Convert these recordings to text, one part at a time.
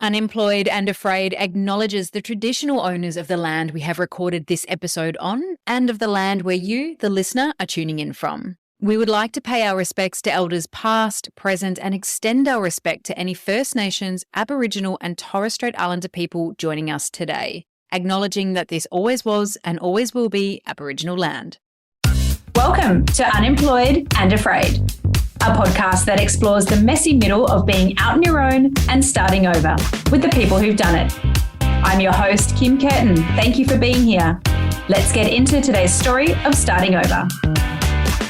Unemployed and Afraid acknowledges the traditional owners of the land we have recorded this episode on and of the land where you, the listener, are tuning in from. We would like to pay our respects to elders past, present, and extend our respect to any First Nations, Aboriginal, and Torres Strait Islander people joining us today, acknowledging that this always was and always will be Aboriginal land. Welcome to Unemployed and Afraid, a podcast that explores the messy middle of being out on your own and starting over with the people who've done it. I'm your host, Kim Curtin. Thank you for being here. Let's get into today's story of starting over.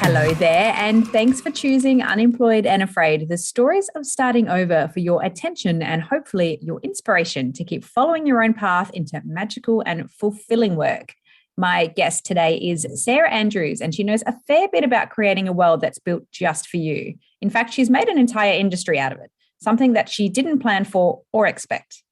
Hello there, and thanks for choosing Unemployed and Afraid, the stories of starting over for your attention and hopefully your inspiration to keep following your own path into magical and fulfilling work. My guest today is Sarah Andrews, and she knows a fair bit about creating a world that's built just for you. In fact, she's made an entire industry out of it, something that she didn't plan for or expect.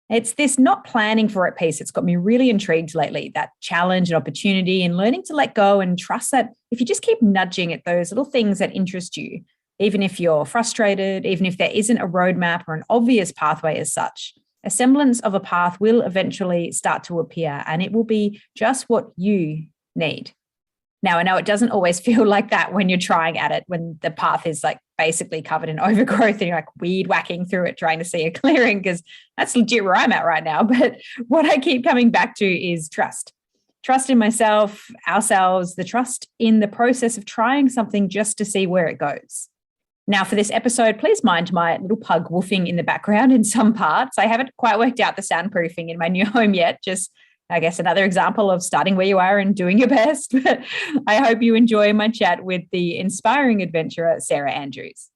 It's this not planning for it piece that's got me really intrigued lately, that challenge and opportunity and learning to let go and trust that if you just keep nudging at those little things that interest you, even if you're frustrated, even if there isn't a roadmap or an obvious pathway as such, a semblance of a path will eventually start to appear, and it will be just what you need. Now, I know it doesn't always feel like that when you're trying at it, when the path is like basically covered in overgrowth and you're like weed whacking through it, trying to see a clearing, because that's legit where I'm at right now. But what I keep coming back to is trust. Trust in myself, ourselves, the trust in the process of trying something just to see where it goes. Now, for this episode, please mind my little pug woofing in the background in some parts. I haven't quite worked out the soundproofing in my new home yet. Just, I guess, another example of starting where you are and doing your best. But I hope you enjoy my chat with the inspiring adventurer, Sarah Andrews.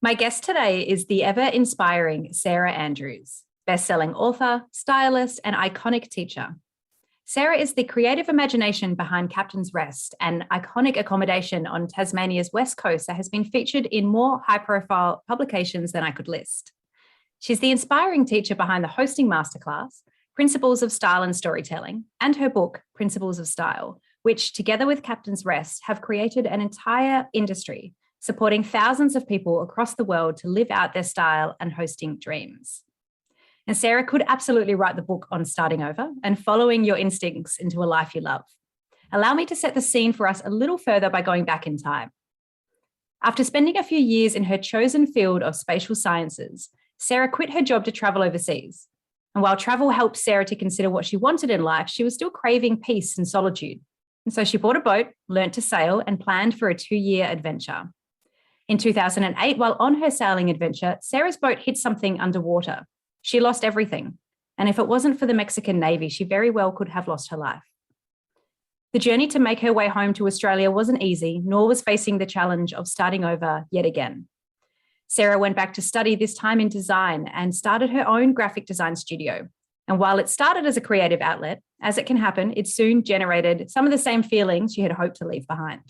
My guest today is the ever-inspiring Sarah Andrews, best-selling author, stylist, and iconic teacher. Sarah is the creative imagination behind Captain's Rest, an iconic accommodation on Tasmania's west coast that has been featured in more high-profile publications than I could list. She's the inspiring teacher behind the Hosting Masterclass, Principles of Style and Storytelling, and her book, Principles of Style, which, together with Captain's Rest, have created an entire industry, supporting thousands of people across the world to live out their style and hosting dreams. And Sarah could absolutely write the book on starting over and following your instincts into a life you love. Allow me to set the scene for us a little further by going back in time. After spending a few years in her chosen field of spatial sciences, Sarah quit her job to travel overseas. And while travel helped Sarah to consider what she wanted in life, she was still craving peace and solitude. And so she bought a boat, learnt to sail, and planned for a 2-year adventure. In 2008, while on her sailing adventure, Sarah's boat hit something underwater. She lost everything, and if it wasn't for the Mexican Navy, she very well could have lost her life. The journey to make her way home to Australia wasn't easy, nor was facing the challenge of starting over yet again. Sarah went back to study, this time in design, and started her own graphic design studio. And while it started as a creative outlet, as it can happen, it soon generated some of the same feelings she had hoped to leave behind.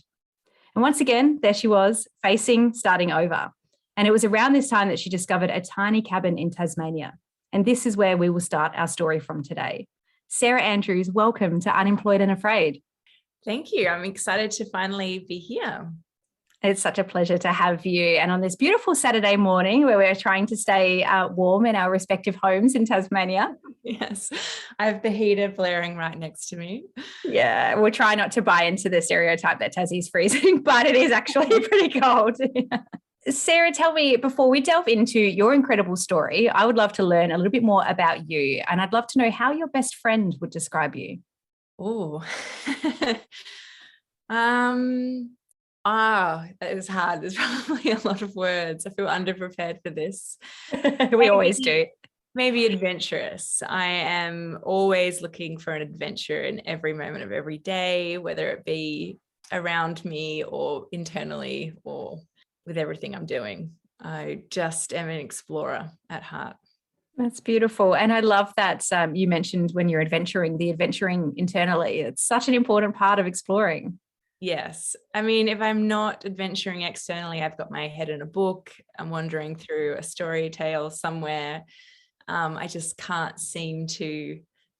And once again, there she was, facing starting over. And it was around this time that she discovered a tiny cabin in Tasmania. And this is where we will start our story from today. Sarah Andrews, welcome to Unemployed and Afraid. Thank you. I'm excited to finally be here. It's such a pleasure to have you. And on this beautiful Saturday morning where we're trying to stay warm in our respective homes in Tasmania. Yes, I have the heater blaring right next to me. Yeah, we'll try not to buy into the stereotype that Tassie's freezing, but it is actually pretty cold. Sarah, tell me, before we delve into your incredible story, I would love to learn a little bit more about you, and I'd love to know how your best friend would describe you. Oh, that is hard. There's probably a lot of words. I feel underprepared for this. We always do. Maybe adventurous. I am always looking for an adventure in every moment of every day, whether it be around me or internally or with everything I'm doing. I just am an explorer at heart. That's beautiful. And I love that you mentioned when you're adventuring, the adventuring internally. It's such an important part of exploring. Yes. I mean, if I'm not adventuring externally, I've got my head in a book, I'm wandering through a story tale somewhere. I just can't seem to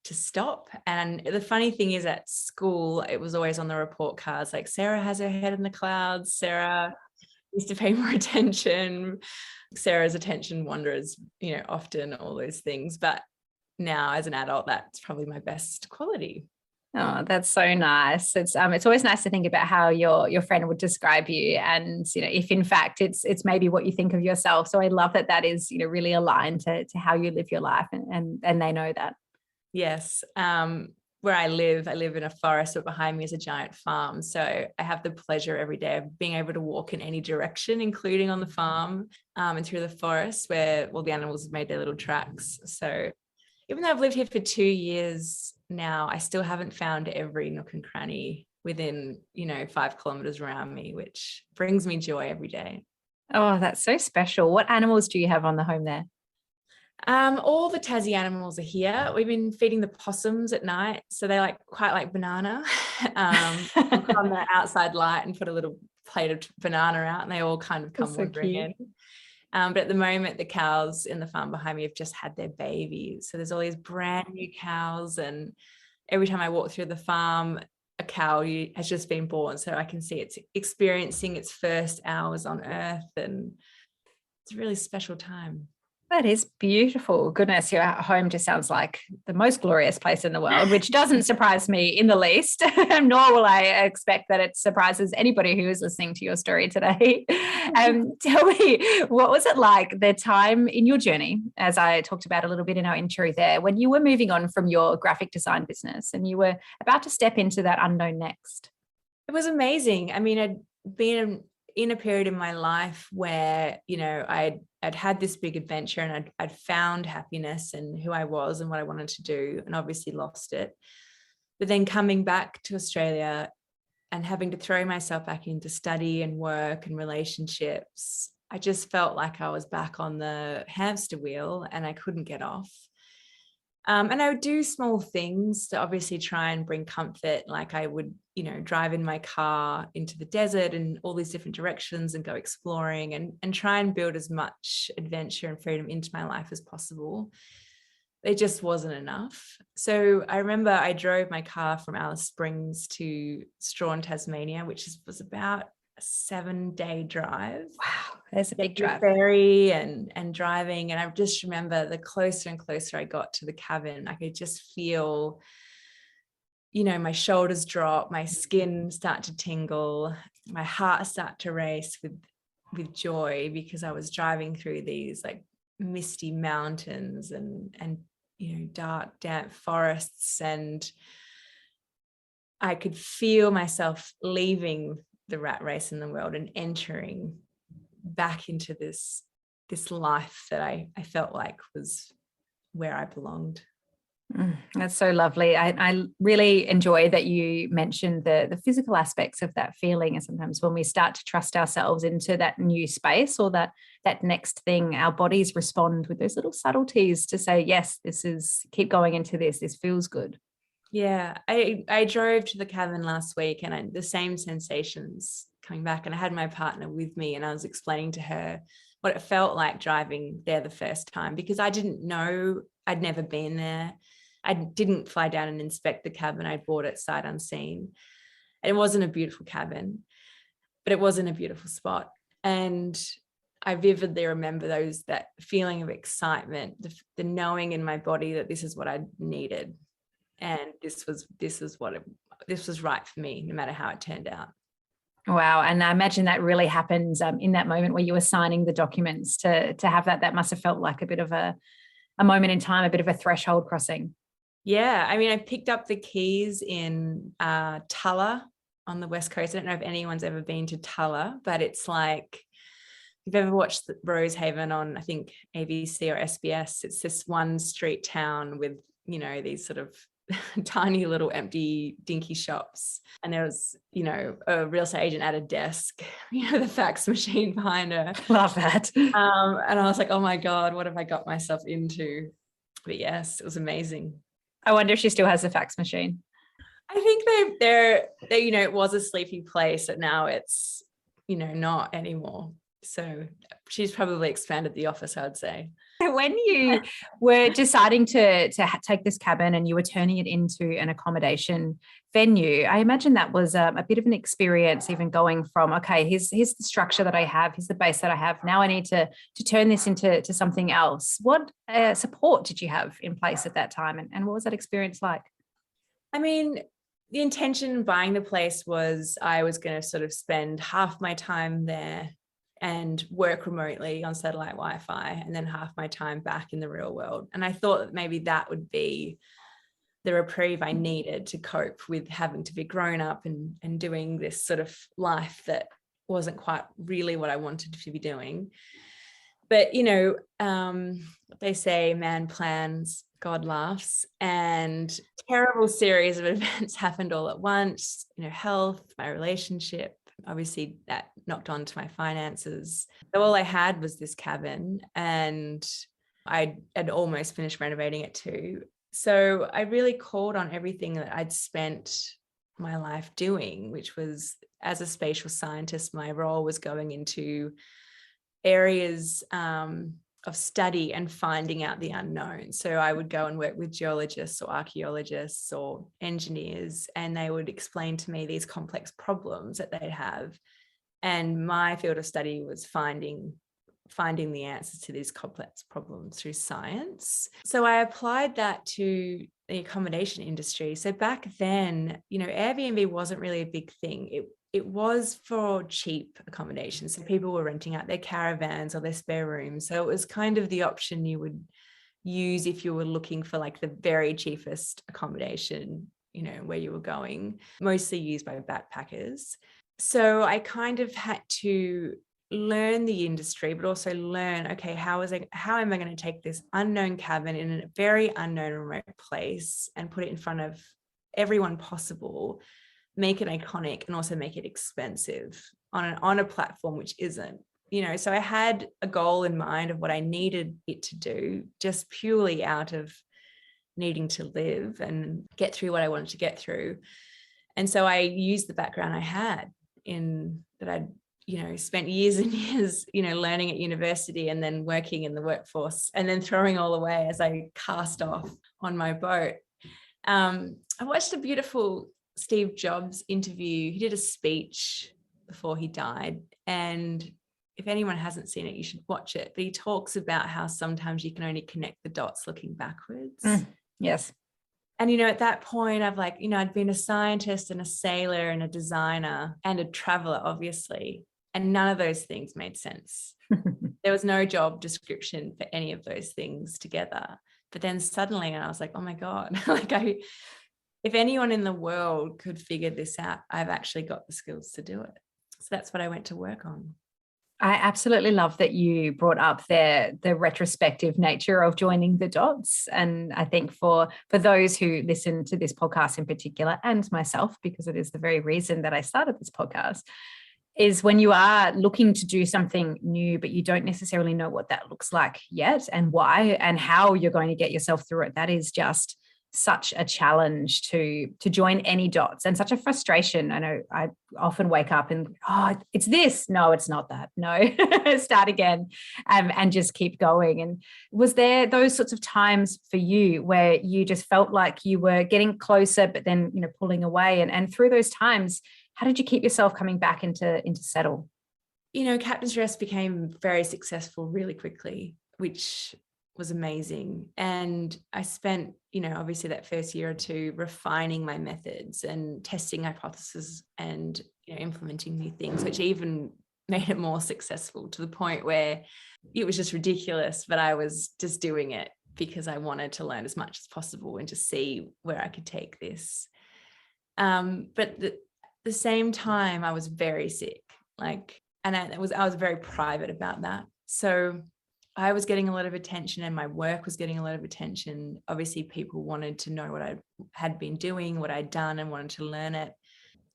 stop. And the funny thing is, at school, it was always on the report cards, like, Sarah has her head in the clouds, Sarah Needs to pay more attention. Sarah's attention wanders, often, all those things. But now as an adult, that's probably my best quality. Oh, that's so nice. It's always nice to think about how your friend would describe you, and if in fact it's maybe what you think of yourself. So I love that is really aligned to how you live your life, and they know that. Yes. Where I live in a forest, but behind me is a giant farm. So I have the pleasure every day of being able to walk in any direction, including on the farm, and through the forest where all the animals have made their little tracks. So even though I've lived here for 2 years now, I still haven't found every nook and cranny within, 5 kilometers around me, which brings me joy every day. Oh, that's so special. What animals do you have on the home there? All the Tassie animals are here. We've been feeding the possums at night, so they quite like banana. Put on the outside light and put a little plate of banana out, and they all kind of come wandering in. But at the moment, the cows in the farm behind me have just had their babies. So there's all these brand new cows. And every time I walk through the farm, a cow has just been born. So I can see it's experiencing its first hours on earth. And it's a really special time. That is beautiful. Goodness, your home just sounds like the most glorious place in the world, which doesn't surprise me in the least, nor will I expect that it surprises anybody who is listening to your story today. Tell me, what was it like, the time in your journey, as I talked about a little bit in our intro there, when you were moving on from your graphic design business and you were about to step into that unknown next? It was amazing. I mean, I'd been in a period in my life where, I'd had this big adventure, and I'd found happiness and who I was and what I wanted to do, and obviously lost it. But then coming back to Australia and having to throw myself back into study and work and relationships, I just felt like I was back on the hamster wheel and I couldn't get off. And I would do small things to obviously try and bring comfort. Like I would, drive in my car into the desert and all these different directions and go exploring and try and build as much adventure and freedom into my life as possible. It just wasn't enough. So I remember I drove my car from Alice Springs to Strahan, Tasmania, which was about a 7-day drive. Wow, that's a big drive. Ferry and driving. And I just remember the closer and closer I got to the cabin, I could just feel, my shoulders drop, my skin start to tingle, my heart start to race with joy, because I was driving through these misty mountains and dark, damp forests, and I could feel myself leaving the rat race in the world and entering back into this life that I felt like was where I belonged. That's so lovely. I really enjoy that you mentioned the physical aspects of that feeling. And sometimes when we start to trust ourselves into that new space or that next thing, our bodies respond with those little subtleties to say, yes, keep going into this feels good. Yeah, I drove to the cabin last week, and the same sensations coming back, and I had my partner with me, and I was explaining to her what it felt like driving there the first time, because I didn't know, I'd never been there. I didn't fly down and inspect the cabin. I bought it sight unseen. And it wasn't a beautiful cabin, but it was in a beautiful spot. And I vividly remember that feeling of excitement, the knowing in my body that this is what I needed. And this was right for me, no matter how it turned out. Wow. And I imagine that really happens in that moment where you were signing the documents to have that must have felt like a bit of a moment in time, a bit of a threshold crossing. Yeah. I mean, I picked up the keys in Tulla on the West Coast. I don't know if anyone's ever been to Tulla, but it's like, if you've ever watched Rosehaven on, I think, ABC or SBS, it's this one street town with, these sort of tiny little empty dinky shops, and there was a real estate agent at a desk, the fax machine behind her. Love that. And I was like, oh my god, what have I got myself into? But yes, it was amazing. I wonder if she still has a fax machine. I think they it was a sleepy place, but now it's not anymore. So she's probably expanded the office, I would say. Well, when you were deciding to take this cabin and you were turning it into an accommodation venue, I imagine that was a bit of an experience, even going from, okay, here's the structure that I have, here's the base that I have. Now I need to turn this into something else. What support did you have in place at that time, and what was that experience like? I mean, the intention in buying the place was I was going to sort of spend half my time there and work remotely on satellite Wi-Fi, and then half my time back in the real world. And I thought that maybe that would be the reprieve I needed to cope with having to be grown up and doing this sort of life that wasn't quite really what I wanted to be doing. But, they say man plans, God laughs, and terrible series of events happened all at once, health, my relationship, obviously that knocked onto my finances. So all I had was this cabin, and I had almost finished renovating it too. So I really called on everything that I'd spent my life doing, which was, as a spatial scientist, my role was going into areas of study and finding out the unknown. So I would go and work with geologists or archaeologists or engineers, and they would explain to me these complex problems that they'd have. And my field of study was finding the answers to these complex problems through science. So I applied that to the accommodation industry. So back then, Airbnb wasn't really a big thing. It was for cheap accommodation. So people were renting out their caravans or their spare rooms. So it was kind of the option you would use if you were looking for like the very cheapest accommodation, where you were going, mostly used by backpackers. So I kind of had to learn the industry, but also learn, okay, how am I going to take this unknown cabin in a very unknown remote place and put it in front of everyone possible, make it iconic, and also make it expensive on a platform which isn't, so I had a goal in mind of what I needed it to do, just purely out of needing to live and get through what I wanted to get through. And so I used the background I had in that I'd spent years and years, learning at university and then working in the workforce, and then throwing all away as I cast off on my boat. I watched a beautiful Steve Jobs interview. He did a speech before he died, and if anyone hasn't seen it, you should watch it. But he talks about how sometimes you can only connect the dots looking backwards. Yes. And, at that point, I'd been a scientist and a sailor and a designer and a traveler, obviously. And none of those things made sense. There was no job description for any of those things together. But then suddenly, and I was like, oh my God, if anyone in the world could figure this out, I've actually got the skills to do it. So that's what I went to work on. I absolutely love that you brought up the retrospective nature of joining the dots. And I think for those who listen to this podcast in particular, and myself, because it is the very reason that I started this podcast, is when you are looking to do something new, but you don't necessarily know what that looks like yet and why and how you're going to get yourself through it. That is just such a challenge to join any dots, and such a frustration. I know I often wake up and, it's this. No, it's not that. No, start again, and just keep going. And was there those sorts of times for you where you just felt like you were getting closer, but then, pulling away? And through those times, how did you keep yourself coming back into settle? Captain's Rest became very successful really quickly, which was amazing. And I spent, obviously that first year or two refining my methods and testing hypotheses and, implementing new things, which even made it more successful, to the point where it was just ridiculous, but I was just doing it because I wanted to learn as much as possible and just see where I could take this. But the same time, I was very sick, and I was very private about that. So I was getting a lot of attention, and my work was getting a lot of attention. Obviously, people wanted to know what I had been doing, what I'd done, and wanted to learn it.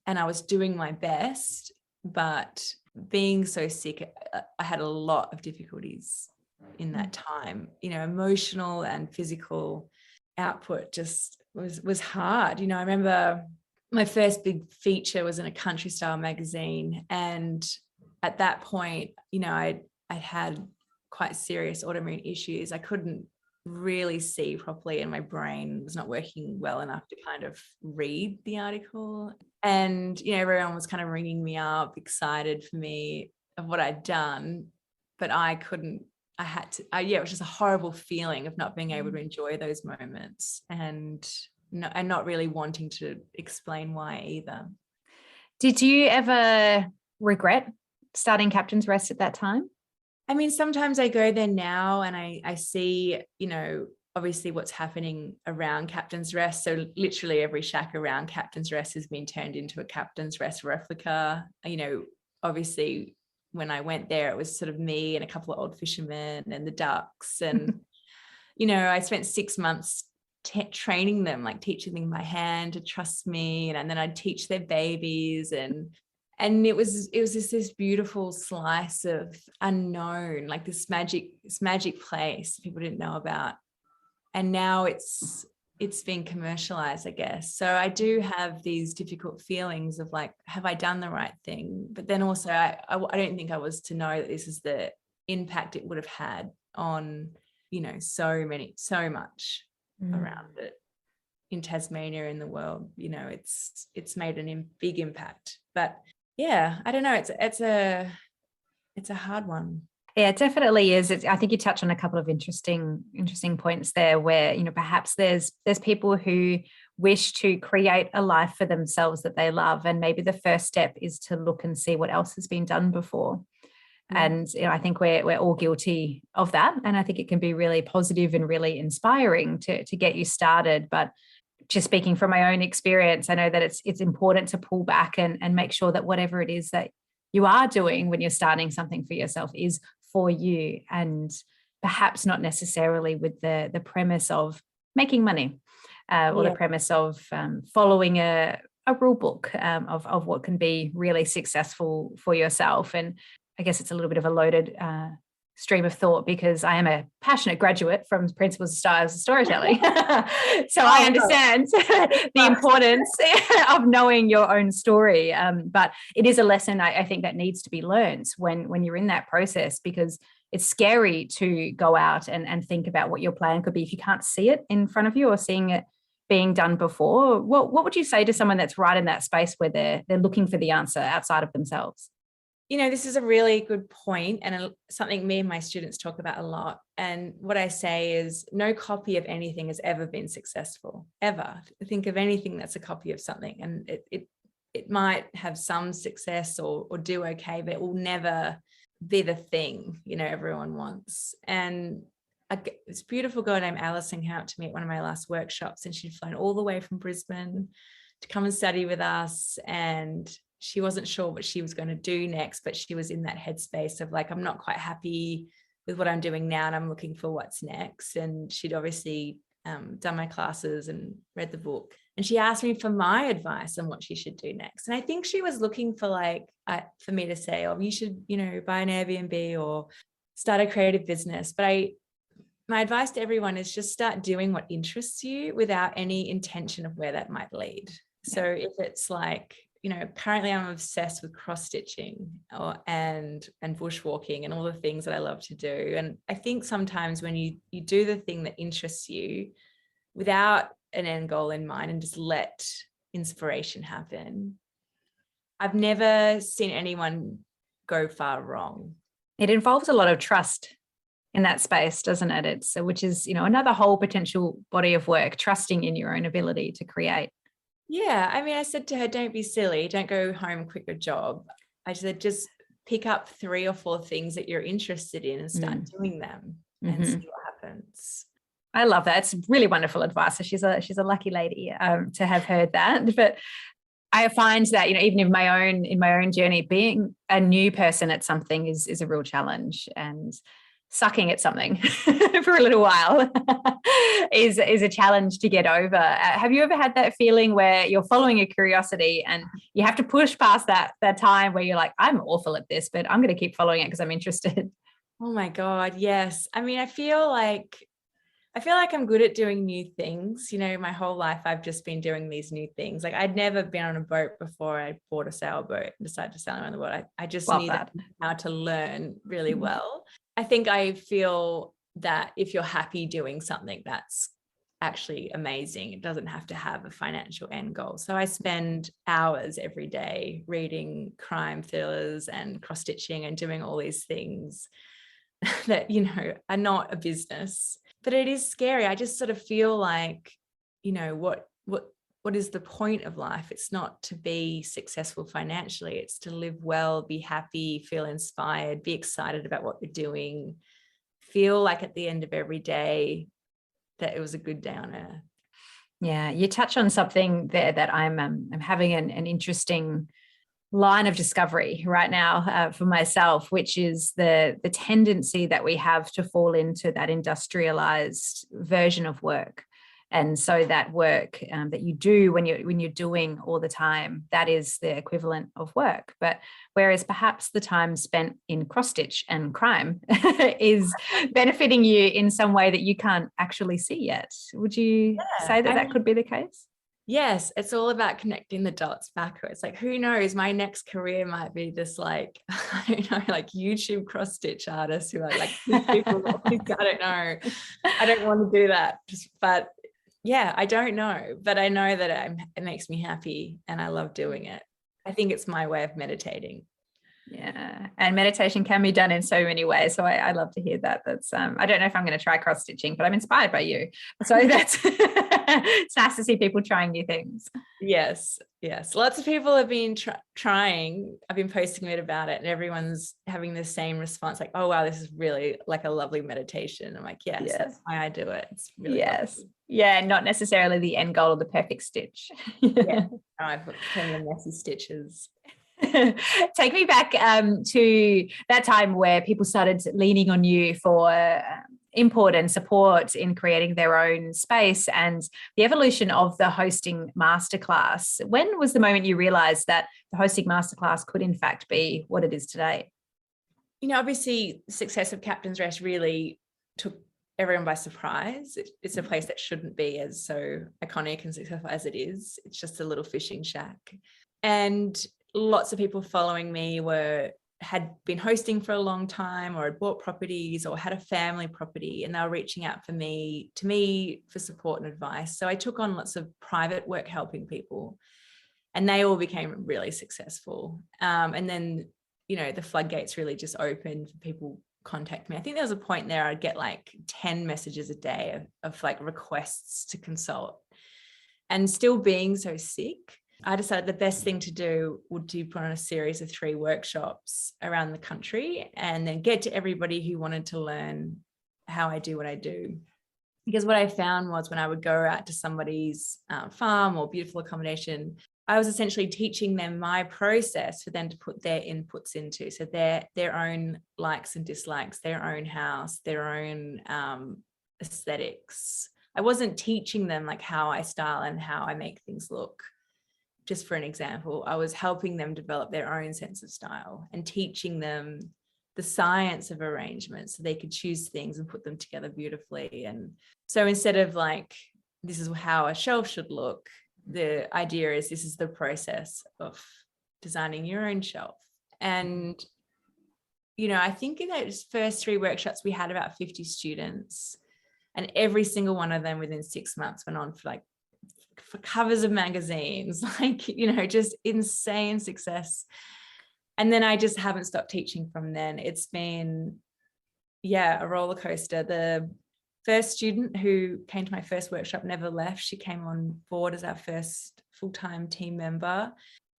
And I was doing my best, but being so sick, I had a lot of difficulties in that time. Emotional and physical output just was hard. I remember my first big feature was in a country style magazine. And at that point, I'd had quite serious autoimmune issues. I couldn't really see properly and my brain was not working well enough to kind of read the article. And, everyone was kind of ringing me up, excited for me of what I'd done, but I couldn't, I had to, it was just a horrible feeling of not being able to enjoy those moments and not really wanting to explain why either. Did you ever regret starting Captain's Rest at that time? I mean, sometimes I go there now and I see, obviously what's happening around Captain's Rest. So literally every shack around Captain's Rest has been turned into a Captain's Rest replica. Obviously when I went there, it was sort of me and a couple of old fishermen and the ducks. And, I spent 6 months training them, like teaching them by hand to trust me. And then I'd teach their babies and it was just this beautiful slice of unknown, like this magic place people didn't know about. And now it's been commercialized, I guess. So I do have these difficult feelings of like, have I done the right thing? But then also I don't think I was to know that this is the impact it would have had on, so much around it in Tasmania, in the world. It's made a big impact. But yeah, I don't know. It's a hard one. Yeah, it definitely is. I think you touch on a couple of interesting points there where, perhaps there's people who wish to create a life for themselves that they love. And maybe the first step is to look and see what else has been done before. And I think we're all guilty of that. And I think it can be really positive and really inspiring to get you started. But just speaking from my own experience, I know that it's important to pull back and make sure that whatever it is that you are doing when you're starting something for yourself is for you, and perhaps not necessarily with the premise of making money or the premise of following a rule book of what can be really successful for yourself. And I guess it's a little bit of a loaded stream of thought because I am a passionate graduate from Principles of Styles of Storytelling. So I understand the importance of knowing your own story. But it is a lesson I think that needs to be learned when you're in that process, because it's scary to go out and think about what your plan could be if you can't see it in front of you or seeing it being done before. What would you say to someone that's right in that space where they're looking for the answer outside of themselves? This is a really good point and something me and my students talk about a lot. And what I say is no copy of anything has ever been successful, ever. Think of anything that's a copy of something and it might have some success or do okay, but it will never be the thing, everyone wants. And this beautiful girl named Alison came up to me at one of my last workshops, and she'd flown all the way from Brisbane to come and study with us. And she wasn't sure what she was going to do next, but she was in that headspace of like, I'm not quite happy with what I'm doing now and I'm looking for what's next. And she'd obviously done my classes and read the book. And she asked me for my advice on what she should do next. And I think she was looking for for me to say, oh, you should, buy an Airbnb or start a creative business. But my advice to everyone is just start doing what interests you without any intention of where that might lead. So if it's like, currently I'm obsessed with cross stitching and bushwalking and all the things that I love to do. And I think sometimes when you do the thing that interests you without an end goal in mind and just let inspiration happen, I've never seen anyone go far wrong. It involves a lot of trust in that space, doesn't it? Which is, another whole potential body of work, trusting in your own ability to create. Yeah. I mean, I said to her, don't be silly. Don't go home and quit your job. I said, just pick up 3 or 4 things that you're interested in and start doing them and see what happens. I love that. It's really wonderful advice. So she's a lucky lady to have heard that. But I find that, even in my own journey, being a new person at something is a real challenge, and sucking at something for a little while is a challenge to get over. Have you ever had that feeling where you're following a curiosity and you have to push past that time where you're like, I'm awful at this, but I'm going to keep following it because I'm interested? Oh my God, yes. I mean, I feel like I'm good at doing new things. My whole life I've just been doing these new things. Like I'd never been on a boat before I bought a sailboat and decided to sail around the world. I just knew how to learn really well. I think I feel that if you're happy doing something, that's actually amazing. It doesn't have to have a financial end goal. So I spend hours every day reading crime thrillers and cross-stitching and doing all these things that, you know, are not a business, but it is scary. I just sort of feel like, you know, what is the point of life? It's not to be successful financially. It's to live well, be happy, feel inspired, be excited about what you're doing, feel like at the end of every day that it was a good day on earth. Yeah, you touch on something there that I'm having an interesting line of discovery right now for myself, which is the tendency that we have to fall into that industrialized version of work. And so that work that you do when you're doing all the time, that is the equivalent of work. But whereas perhaps the time spent in cross-stitch and crime is benefiting you in some way that you can't actually see yet. Would you say that could be the case? Yes, it's all about connecting the dots backwards. Like, who knows, my next career might be this, like, I don't know, like YouTube cross-stitch artists who are like people. I don't know. I don't want to do that. But yeah, I don't know. But I know that it makes me happy and I love doing it. I think it's my way of meditating. Yeah, and meditation can be done in so many ways. So I love to hear that. That's I don't know if I'm going to try cross stitching, but I'm inspired by you. So that's it's nice to see people trying new things. Yes. Lots of people have been trying. I've been posting a bit about it, and everyone's having the same response, like, "Oh wow, this is really like a lovely meditation." I'm like, yes. That's why I do it. It's really lovely. Yeah, not necessarily the end goal of the perfect stitch. Yeah, I've got plenty of messy stitches. Take me back to that time where people started leaning on you for input and support in creating their own space and the evolution of the Hosting Masterclass. When was the moment you realized that the Hosting Masterclass could in fact be what it is today? You know, obviously the success of Captain's Rest really took everyone by surprise. It's a place that shouldn't be as so iconic and successful as it is. It's just a little fishing shack. And lots of people following me had been hosting for a long time, or had bought properties, or had a family property, and they were reaching out to me for support and advice. So I took on lots of private work helping people, and they all became really successful. And then, you know, the floodgates really just opened for people contact me. I think there was a point there I'd get like 10 messages a day of like requests to consult, and still being so sick, I decided the best thing to do would be put on a series of 3 workshops around the country and then get to everybody who wanted to learn how I do what I do. Because what I found was when I would go out to somebody's farm or beautiful accommodation, I was essentially teaching them my process for them to put their inputs into. So their own likes and dislikes, their own house, their own aesthetics. I wasn't teaching them like how I style and how I make things look. Just for an example, I was helping them develop their own sense of style and teaching them the science of arrangement so they could choose things and put them together beautifully. And so instead of like, this is how a shelf should look, the idea is this is the process of designing your own shelf. And, you know, I think in those first 3 workshops, we had about 50 students, and every single one of them within 6 months went on for covers of magazines, like, you know, just insane success. And then I just haven't stopped teaching from then. It's been, a roller coaster. The first student who came to my first workshop never left. She came on board as our first full-time team member.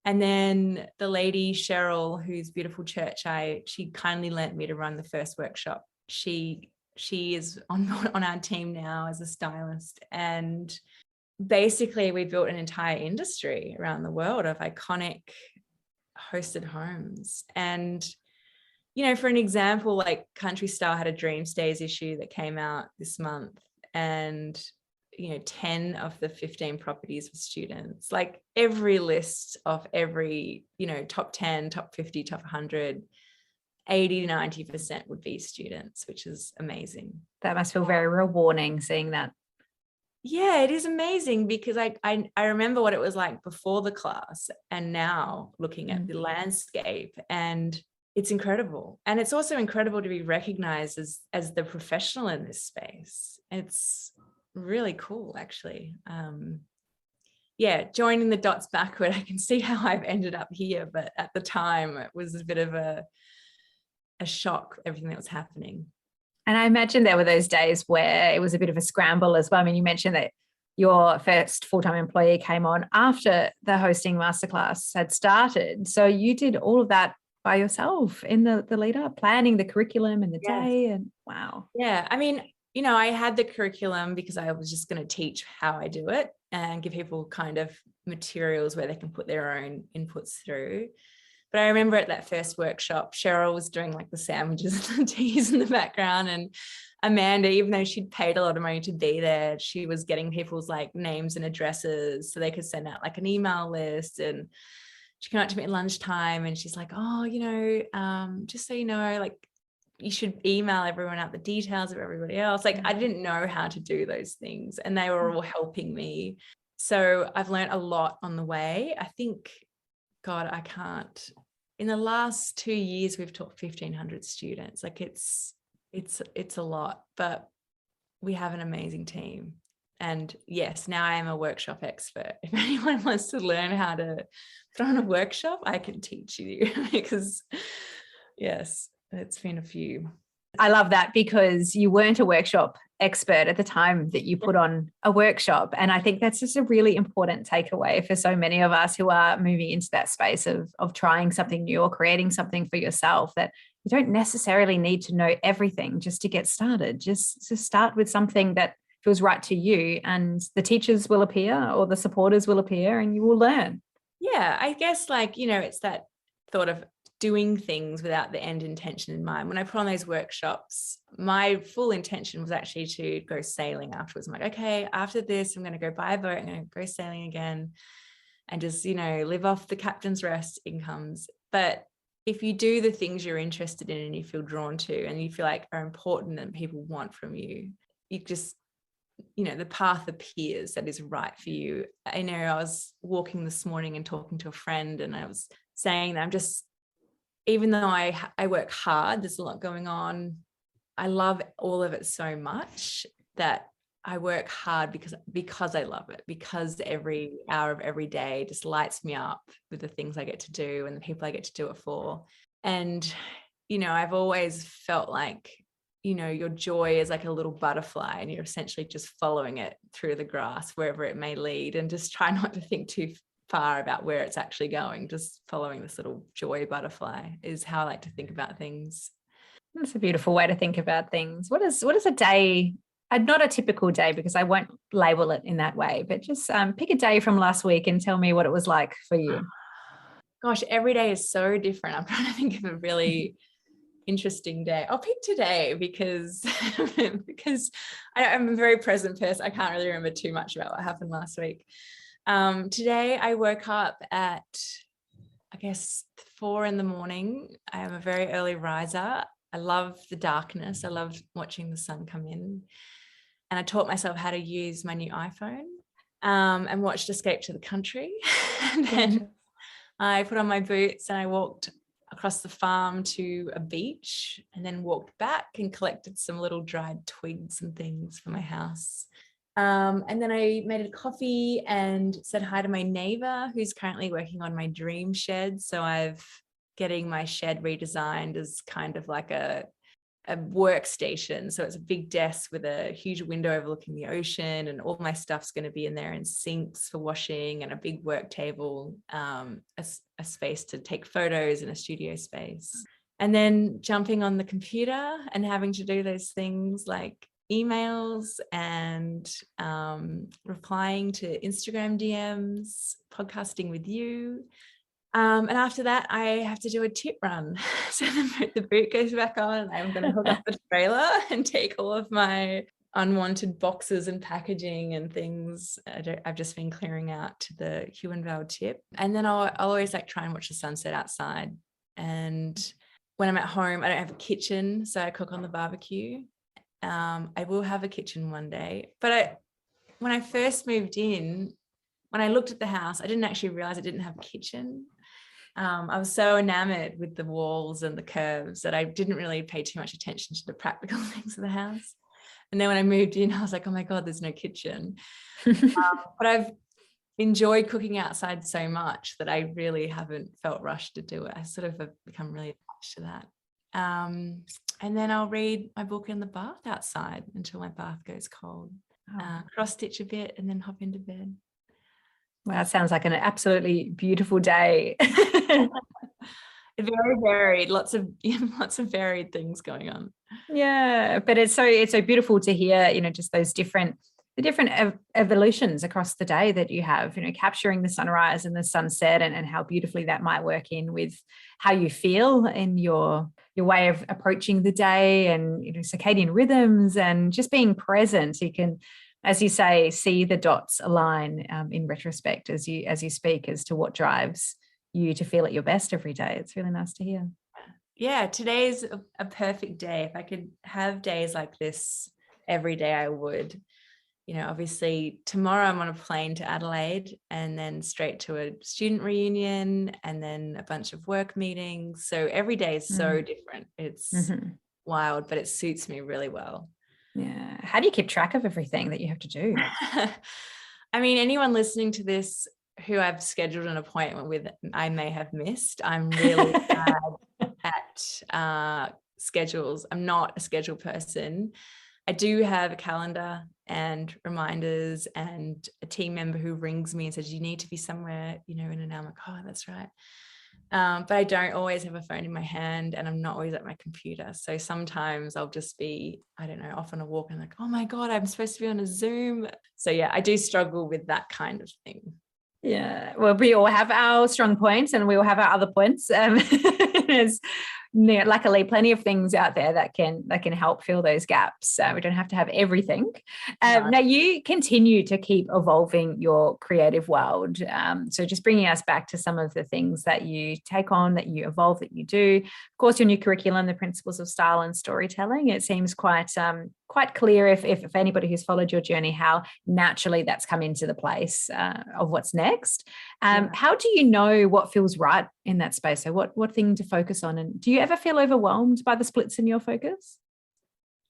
And then the lady, Cheryl, whose beautiful church, she kindly lent me to run the first workshop. She is on our team now as a stylist. And basically we built an entire industry around the world of iconic hosted homes. And, you know, for an example, like Country Style had a Dream Stays issue that came out this month, and, you know, 10 of the 15 properties were students. Like every list of every, you know, top 10, top 50, top 100, 80 to 90% would be students, which is amazing. That must feel very rewarding seeing that. Yeah, it is amazing, because I remember what it was like before the class and now looking at the landscape, and it's incredible. And it's also incredible to be recognized as the professional in this space. It's really cool, actually. Joining the dots backward, I can see how I've ended up here. But at the time, it was a bit of a shock, everything that was happening. And I imagine there were those days where it was a bit of a scramble as well. I mean, you mentioned that your first full-time employee came on after the Hosting Masterclass had started. So you did all of that by yourself in the lead up, planning the curriculum and the day, and wow. Yeah. I mean, I had the curriculum because I was just going to teach how I do it and give people kind of materials where they can put their own inputs through. But I remember at that first workshop, Cheryl was doing like the sandwiches and the teas in the background, and Amanda, even though she'd paid a lot of money to be there, she was getting people's like names and addresses so they could send out like an email list. And she came up to me at lunchtime and she's like, oh, just so you know, like you should email everyone out the details of everybody else. Like I didn't know how to do those things and they were all helping me. So I've learned a lot on the way. I think, God, I can't. In the last 2 years, we've taught 1,500 students. Like it's a lot, but we have an amazing team. And yes, now I am a workshop expert. If anyone wants to learn how to put on a workshop, I can teach you because yes, it's been a few. I love that because you weren't a workshop expert at the time that you put on a workshop. And I think that's just a really important takeaway for so many of us who are moving into that space of trying something new or creating something for yourself, that you don't necessarily need to know everything just to get started. Just to start with something that feels right to you, and the teachers will appear or the supporters will appear and you will learn. Yeah, I guess it's that thought of doing things without the end intention in mind. When I put on those workshops, my full intention was actually to go sailing afterwards. I'm like, okay, after this, I'm going to go buy a boat, I'm going to go sailing again and just, live off the captain's rest incomes. But if you do the things you're interested in and you feel drawn to and you feel like are important and people want from you, you just, the path appears that is right for you. I know I was walking this morning and talking to a friend and I was saying that even though I work hard, there's a lot going on, I love all of it so much that I work hard because I love it, because every hour of every day just lights me up with the things I get to do and the people I get to do it for. And, I've always felt like, your joy is like a little butterfly and you're essentially just following it through the grass, wherever it may lead, and just try not to think too far about where it's actually going. Just following this little joy butterfly is how I like to think about things. That's a beautiful way to think about things. What is a day, not a typical day because I won't label it in that way, but just pick a day from last week and tell me what it was like for you. Gosh, every day is so different. I'm trying to think of a really interesting day. I'll pick today because I'm a very present person. I can't really remember too much about what happened last week. Today I woke up at, I guess, 4 a.m. I am a very early riser. I love the darkness. I love watching the sun come in. And I taught myself how to use my new iPhone and watched Escape to the Country. And then I put on my boots and I walked across the farm to a beach and then walked back and collected some little dried twigs and things for my house. And then I made a coffee and said hi to my neighbor who's currently working on my dream shed. So I've getting my shed redesigned as kind of like a workstation. So it's a big desk with a huge window overlooking the ocean, and all my stuff's going to be in there, and sinks for washing and a big work table, a space to take photos and a studio space. And then jumping on the computer and having to do those things like emails and replying to Instagram DMs, podcasting with you. And after that, I have to do a tip run. So the boot goes back on and I'm going to hook up the trailer and take all of my unwanted boxes and packaging and things I've just been clearing out to the Huonvale tip. And then I'll always like try and watch the sunset outside. And when I'm at home, I don't have a kitchen, so I cook on the barbecue. I will have a kitchen one day. But when I first moved in, when I looked at the house, I didn't actually realize I didn't have a kitchen. I was so enamored with the walls and the curves that I didn't really pay too much attention to the practical things of the house. And then when I moved in, I was like, oh my God, there's no kitchen. But I've enjoyed cooking outside so much that I really haven't felt rushed to do it. I sort of have become really attached to that. And then I'll read my book in the bath outside until my bath goes cold. Cross stitch a bit and then hop into bed. Well, that sounds like an absolutely beautiful day. Very varied, lots of varied things going on. Yeah, but it's so beautiful to hear, just those different evolutions across the day that you have, capturing the sunrise and the sunset and how beautifully that might work in with how you feel in your way of approaching the day and, circadian rhythms and just being present. So you can, as you say, see the dots align in retrospect as you speak as to what drives you to feel at your best every day. It's really nice to hear. Yeah, today's a perfect day. If I could have days like this every day, I would. Obviously tomorrow I'm on a plane to Adelaide and then straight to a student reunion and then a bunch of work meetings. So every day is so different. It's wild, but it suits me really well. Yeah. How do you keep track of everything that you have to do? I mean, anyone listening to this who I've scheduled an appointment with, I may have missed. I'm really bad at schedules. I'm not a schedule person. I do have a calendar and reminders and a team member who rings me and says, you need to be somewhere, in an hour. I'm like, oh, that's right. But I don't always have a phone in my hand and I'm not always at my computer. So sometimes I'll just be, I don't know, off on a walk and like, oh my God, I'm supposed to be on a Zoom. So yeah, I do struggle with that kind of thing. Yeah, well, we all have our strong points and we all have our other points. There's luckily plenty of things out there that can help fill those gaps. We don't have to have everything. No. Now you continue to keep evolving your creative world. So just bringing us back to some of the things that you take on, that you evolve, that you do. Of course, your new curriculum, the principles of style and storytelling. It seems quite clear if anybody who's followed your journey, how naturally that's come into the place of what's next. How do you know what feels right in that space? So what thing to focus on? And do you ever feel overwhelmed by the splits in your focus?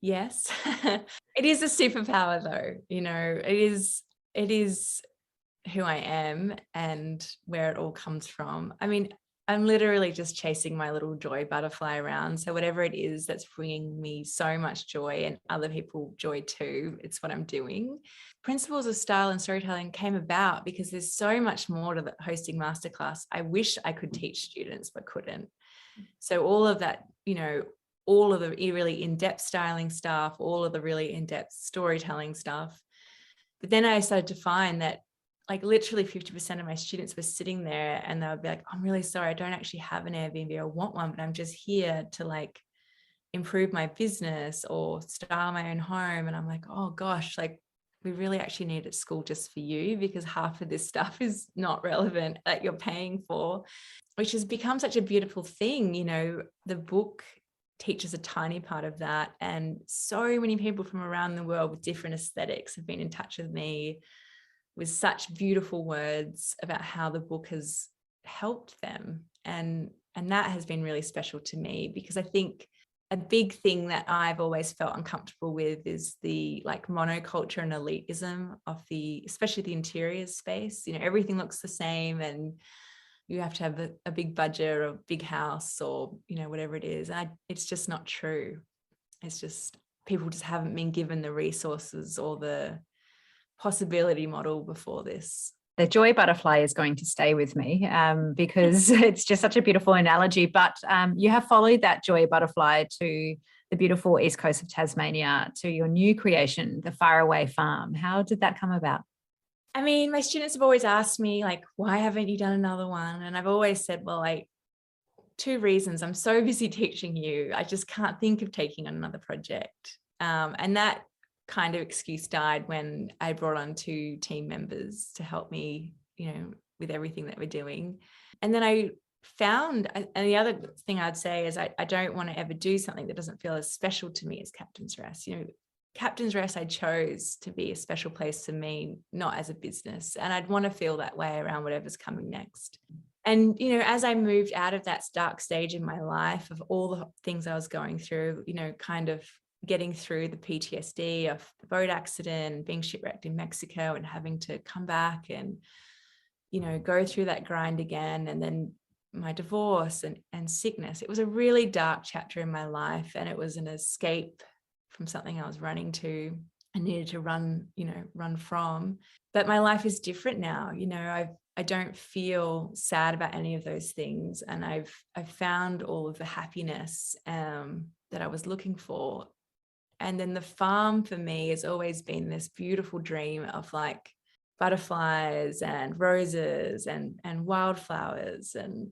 Yes. It is a superpower though. It is who I am and where it all comes from. I mean, I'm literally just chasing my little joy butterfly around. So whatever it is that's bringing me so much joy and other people joy too, it's what I'm doing. Principles of style and storytelling came about because there's so much more to the Hosting Masterclass. I wish I could teach students, but couldn't. So all of that, all of the really in-depth styling stuff, all of the really in-depth storytelling stuff. But then I started to find that like literally 50% of my students were sitting there and they would be like, I'm really sorry, I don't actually have an Airbnb or want one, but I'm just here to like improve my business or style my own home. And I'm like, oh gosh, like we really actually need it at school just for you because half of this stuff is not relevant that you're paying for, which has become such a beautiful thing. The book teaches a tiny part of that. And so many people from around the world with different aesthetics have been in touch with me with such beautiful words about how the book has helped them. And that has been really special to me because I think a big thing that I've always felt uncomfortable with is the like monoculture and elitism of especially the interiors space. Everything looks the same and you have to have a big budget or a big house or, whatever it is. And it's just not true. It's just people just haven't been given the resources or the possibility model before this. The joy butterfly is going to stay with me because it's just such a beautiful analogy. But you have followed that joy butterfly to the beautiful east coast of Tasmania, to your new creation, the Faraway Farm. How did that come about? I mean, my students have always asked me, like, why haven't you done another one? And I've always said, well, like, two reasons. I'm so busy teaching you. I just can't think of taking on another project. And that kind of excuse died when I brought on 2 team members to help me, with everything that we're doing. And then I found, and the other thing I'd say is I don't want to ever do something that doesn't feel as special to me as Captain's Rest. Captain's Rest, I chose to be a special place to me, not as a business. And I'd want to feel that way around whatever's coming next. And, as I moved out of that dark stage in my life of all the things I was going through, kind of getting through the PTSD of the boat accident, being shipwrecked in Mexico and having to come back and, go through that grind again. And then my divorce and sickness. It was a really dark chapter in my life, and it was an escape from something I was running to. I needed to run from. But my life is different now. I don't feel sad about any of those things. And I've found all of the happiness that I was looking for. And then the farm for me has always been this beautiful dream of like butterflies and roses and wildflowers and,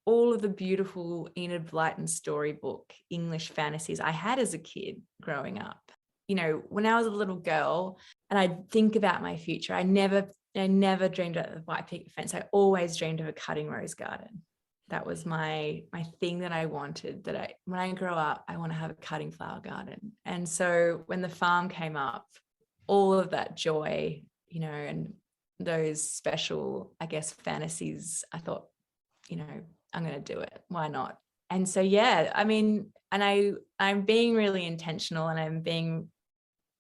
all of the beautiful Enid Blyton storybook English fantasies I had as a kid growing up. When I was a little girl and I think about my future, I never dreamed of the white picket fence. I always dreamed of a cutting rose garden. That was my thing that I wanted, when I grow up, I want to have a cutting flower garden. And so when the farm came up, all of that joy, and those special, I guess, fantasies, I thought, I'm going to do it. Why not? And so, yeah, I mean, and I'm being really intentional, and I'm being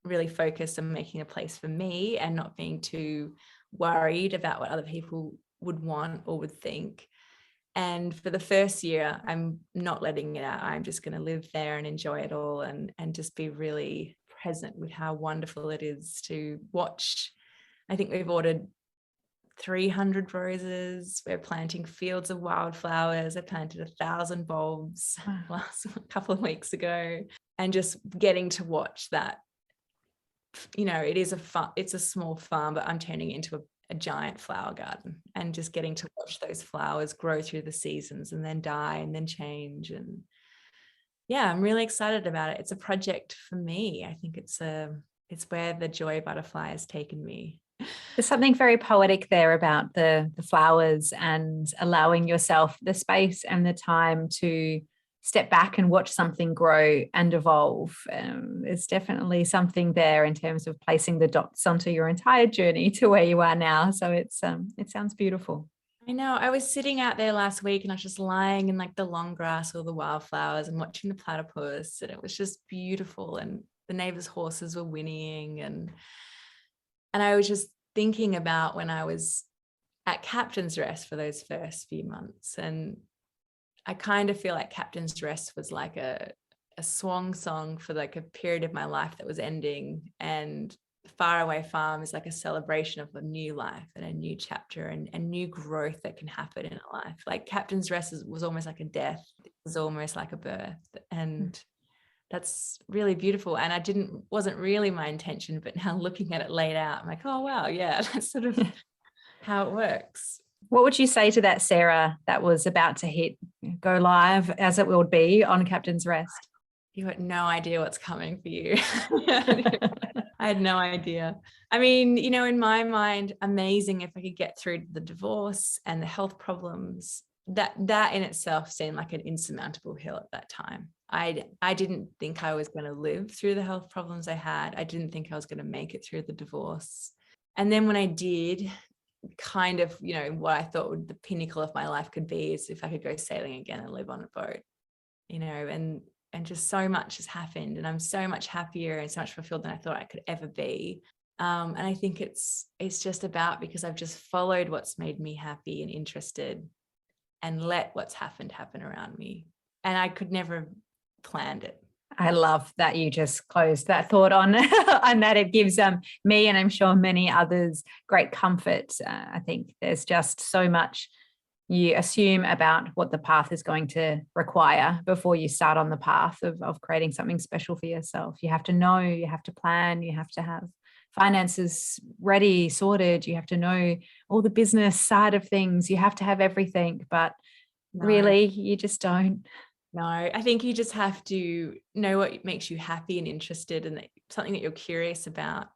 really focused on making a place for me and not being too worried about what other people would want or would think. And for the first year, I'm not letting it out. I'm just going to live there and enjoy it all and just be really present with how wonderful it is to watch. I think we've ordered 300 roses. We're planting fields of wildflowers. I planted 1,000 bulbs last couple of weeks ago, and just getting to watch that. It's a small farm, but I'm turning it into a giant flower garden, and just getting to watch those flowers grow through the seasons and then die and then change. And yeah, I'm really excited about it. It's a project for me. I think it's where the joy butterfly has taken me. There's something very poetic there about the flowers and allowing yourself the space and the time to step back and watch something grow and evolve. There's definitely something there in terms of placing the dots onto your entire journey to where you are now. So it sounds beautiful. I know. I was sitting out there last week and I was just lying in like the long grass or the wildflowers and watching the platypus, and it was just beautiful. And the neighbors' horses were whinnying, and I was just thinking about when I was at Captain's Rest for those first few months. And I kind of feel like Captain's Rest was like a swan song for like a period of my life that was ending. And Faraway Farm is like a celebration of a new life and a new chapter and new growth that can happen in a life. Like Captain's Rest was almost like a death. It was almost like a birth. And that's really beautiful. And wasn't really my intention, but now looking at it laid out, I'm like, oh, wow, yeah, that's sort of how it works. What would you say to that Sarah that was about to go live as it would be on Captain's Rest? You had no idea what's coming for you. I had no idea. I mean, in my mind, amazing if I could get through the divorce and the health problems. That in itself seemed like an insurmountable hill at that time. I didn't think I was going to live through the health problems I had. I didn't think I was going to make it through the divorce. And then when I did, kind of, what I thought the pinnacle of my life could be is if I could go sailing again and live on a boat, and just so much has happened, and I'm so much happier and so much fulfilled than I thought I could ever be. And I think it's just about, because I've just followed what's made me happy and interested and let what's happened happen around me. And I could never have planned it. I love that you just closed that thought on that. It gives me, and I'm sure many others, great comfort. I think there's just so much you assume about what the path is going to require before you start on the path of creating something special for yourself. You have to know, you have to plan, you have to have finances ready, sorted, you have to know all the business side of things, you have to have everything, but really you just don't. No, I think you just have to know what makes you happy and interested, and something that you're curious about.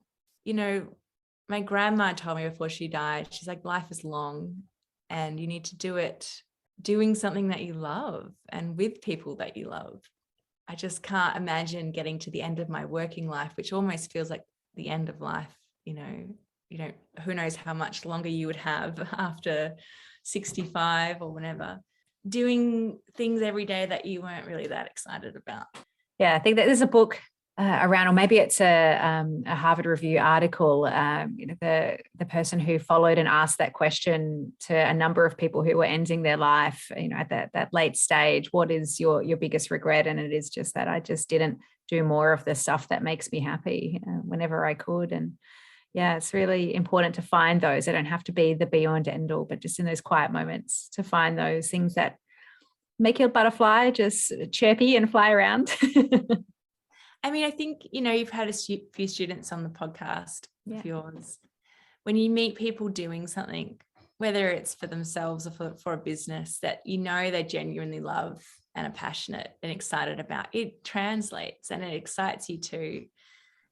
My grandma told me before she died, she's like, life is long and you need to do it doing something that you love and with people that you love. I just can't imagine getting to the end of my working life, which almost feels like the end of life. Who knows how much longer you would have after 65 or whenever, doing things every day that you weren't really that excited about. Yeah, I think that there's a book around, or maybe it's a Harvard Review article. The person who followed and asked that question to a number of people who were ending their life, at that late stage, what is your biggest regret? And it is just that I just didn't do more of the stuff that makes me happy whenever I could. And yeah, it's really important to find those. They don't have to be the be all and end all, but just in those quiet moments to find those things that make your butterfly just chirpy and fly around. I mean, I think, you've had a few students on the podcast of yours. When you meet people doing something, whether it's for themselves or for a business that they genuinely love and are passionate and excited about, it translates and it excites you too.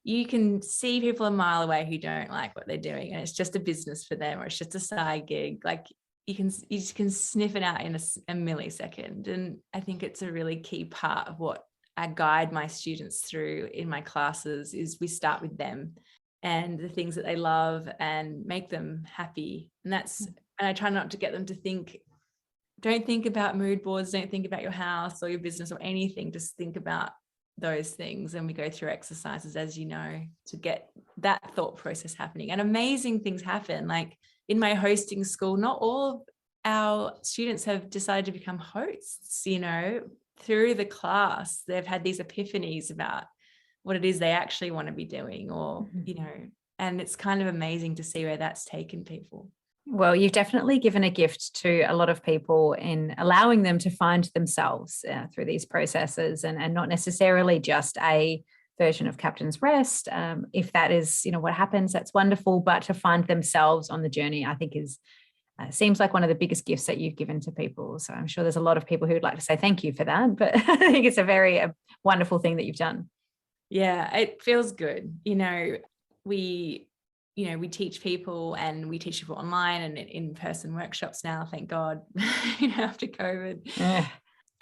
You can see people a mile away who don't like what they're doing, and it's just a business for them, or it's just a side gig. Like you can sniff it out in a millisecond. And I think it's a really key part of what I guide my students through in my classes is we start with them and the things that they love and make them happy. And I try not to get them to don't think about mood boards, don't think about your house or your business or anything, just think about those things. And we go through exercises, as you know, to get that thought process happening. And amazing things happen. Like in my hosting school, not all of our students have decided to become hosts, through the class. They've had these epiphanies about what it is they actually want to be doing, or, and it's kind of amazing to see where that's taken people. Well, you've definitely given a gift to a lot of people in allowing them to find themselves through these processes, and not necessarily just a version of Captain's Rest. If that is, what happens, that's wonderful. But to find themselves on the journey, I think seems like one of the biggest gifts that you've given to people. So I'm sure there's a lot of people who would like to say thank you for that. But I think it's a very wonderful thing that you've done. Yeah, it feels good. We teach people, and we teach people online and in-person workshops now, thank God, after COVID. Yeah.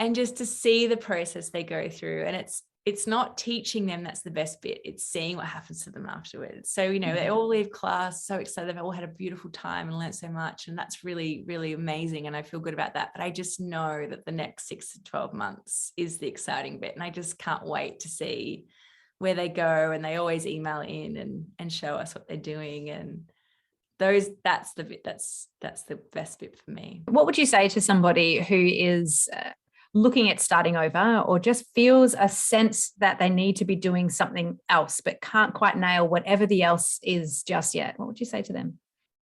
And just to see the process they go through. And it's not teaching them that's the best bit. It's seeing what happens to them afterwards. So, they all leave class so excited. They've all had a beautiful time and learned so much. And that's really, really amazing. And I feel good about that. But I just know that the next 6 to 12 months is the exciting bit. And I just can't wait to see where they go. And they always email in and show us what they're doing. And that's the bit, that's the best bit for me. What would you say to somebody who is looking at starting over, or just feels a sense that they need to be doing something else, but can't quite nail whatever the else is just yet? What would you say to them?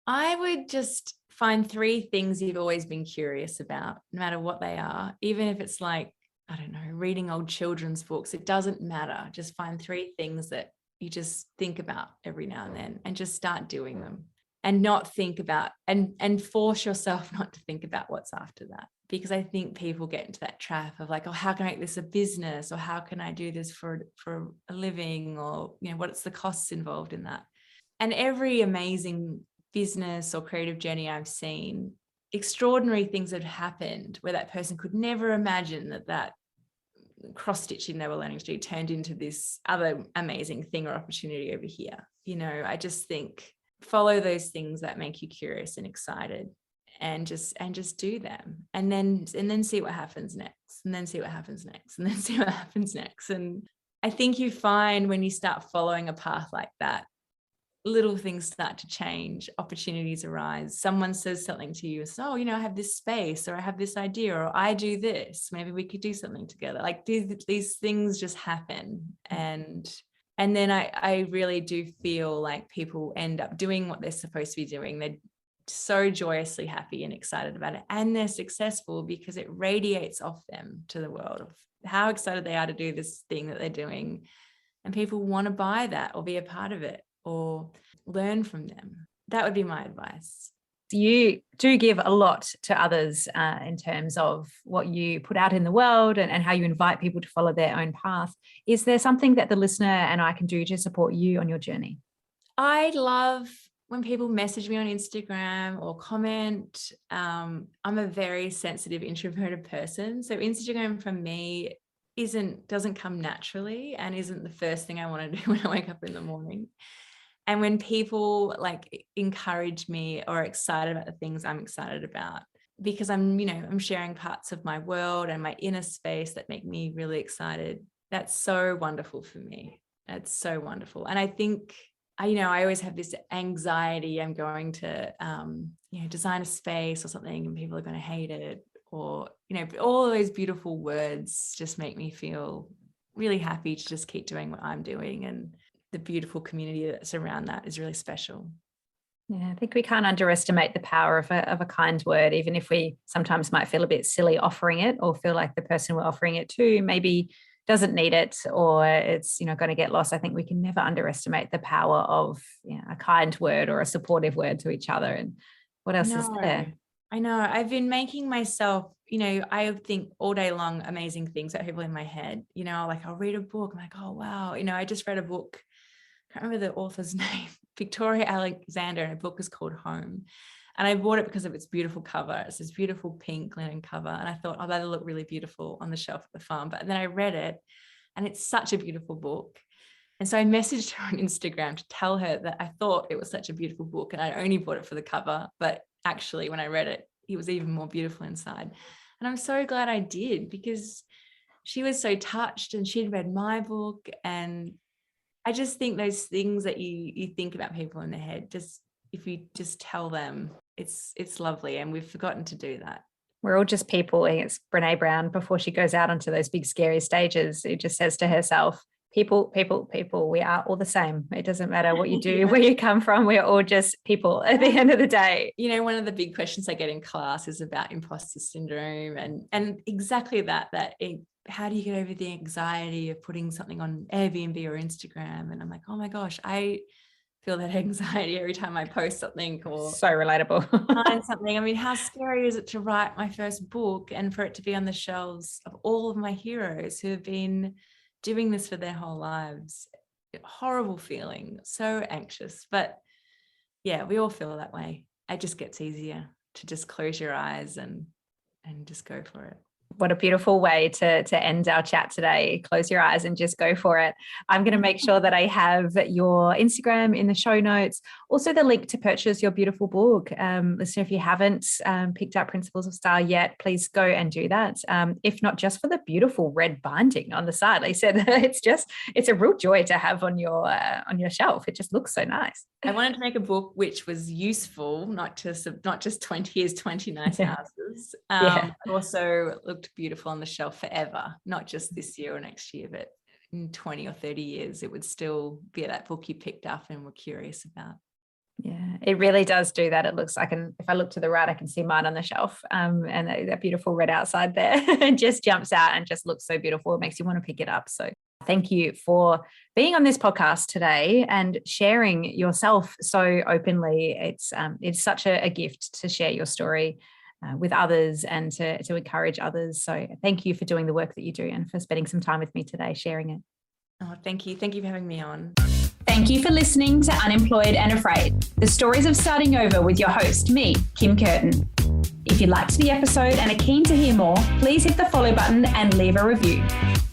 I would just find 3 things you've always been curious about, no matter what they are. Even if it's like, I don't know, reading old children's books, it doesn't matter. Just find 3 things that you just think about every now and then, and just start doing them, and not think about, and force yourself not to think about what's after that. Because I think people get into that trap of like, oh, how can I make this a business? Or how can I do this for a living? Or, what's the costs involved in that? And every amazing business or creative journey I've seen, extraordinary things have happened where that person could never imagine that cross-stitching they were learning to do turned into this other amazing thing or opportunity over here. I just think follow those things that make you curious and excited, and just do them, and then see what happens next, and then see what happens next, and then see what happens next. And I think you find when you start following a path like that, little things start to change, opportunities arise. Someone says something to you, so, I have this space, or I have this idea, or I do this, maybe we could do something together. Like these things just happen. And then I really do feel like people end up doing what they're supposed to be doing. They're so joyously happy and excited about it, and they're successful because it radiates off them to the world of how excited they are to do this thing that they're doing, and people want to buy that or be a part of it or learn from them. That would be my advice. You do give a lot to others in terms of what you put out in the world, and how you invite people to follow their own path. Is there something that the listener and I can do to support you on your journey? I love when people message me on Instagram or comment. I'm a very sensitive, introverted person. So Instagram for me doesn't come naturally, and isn't the first thing I want to do when I wake up in the morning. And when people like encourage me or are excited about the things I'm excited about, because I'm sharing parts of my world and my inner space that make me really excited. That's so wonderful for me. That's so wonderful. And I think I always have this anxiety. I'm going to design a space or something and people are going to hate it, or all those beautiful words just make me feel really happy to just keep doing what I'm doing, and the beautiful community that's around that is really special. Yeah, I think we can't underestimate the power of a kind word, even if we sometimes might feel a bit silly offering it, or feel like the person we're offering it to maybe doesn't need it, or it's going to get lost. I think we can never underestimate the power of a kind word or a supportive word to each other. And what else is there? I know. I've been making myself, I think all day long amazing things that people in my head. I'll read a book. I'm like, oh wow. I just read a book. I can't remember the author's name, Victoria Alexander, and a book is called Home. And I bought it because of its beautiful cover. It's this beautiful pink linen cover. And I thought, oh, that'll look really beautiful on the shelf at the farm. But then I read it and it's such a beautiful book. And so I messaged her on Instagram to tell her that I thought it was such a beautiful book and I only bought it for the cover. But actually, when I read it, it was even more beautiful inside. And I'm so glad I did, because she was so touched and she'd read my book. And I just think those things that you think about people in their head, just if you just tell them, it's lovely. And we've forgotten to do that. We're all just people. It's Brene Brown, before she goes out onto those big scary stages, who just says to herself, people, we are all the same. It doesn't matter what you do, where you come from. We're all just people at the end of the day. One of the big questions I get in class is about imposter syndrome, and exactly that how do you get over the anxiety of putting something on Airbnb or Instagram? And I'm like, oh my gosh, I feel that anxiety every time I post something, or so relatable. find something. I mean, how scary is it to write my first book and for it to be on the shelves of all of my heroes who have been doing this for their whole lives? Horrible feeling, so anxious. But yeah, we all feel that way. It just gets easier to just close your eyes and just go for it. What a beautiful way to end our chat today. Close your eyes and just go for it. I'm going to make sure that I have your Instagram in the show notes. Also, the link to purchase your beautiful book. Listener, if you haven't picked up Principles of Style yet, please go and do that. If not, just for the beautiful red binding on the side. Like I said, it's a real joy to have on your shelf. It just looks so nice. I wanted to make a book which was useful, not just 20 nice houses. Also looked beautiful on the shelf forever, not just this year or next year, but in 20 or 30 years, it would still be that book you picked up and were curious about. Yeah, it really does do that. It looks like, if I look to the right, I can see mine on the shelf, and that beautiful red outside there it just jumps out and just looks so beautiful. It makes you want to pick it up. So thank you for being on this podcast today and sharing yourself so openly. It's such a gift to share your story with others and to encourage others. So thank you for doing the work that you do and for spending some time with me today, sharing it. Oh, thank you. Thank you for having me on. Thank you for listening to Unemployed and Afraid, the stories of starting over with your host, me, Kim Curtin. If you liked the episode and are keen to hear more, please hit the follow button and leave a review.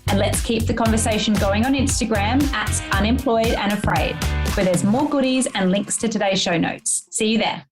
And let's keep the conversation going on Instagram @unemployedandafraid, where there's more goodies and links to today's show notes. See you there.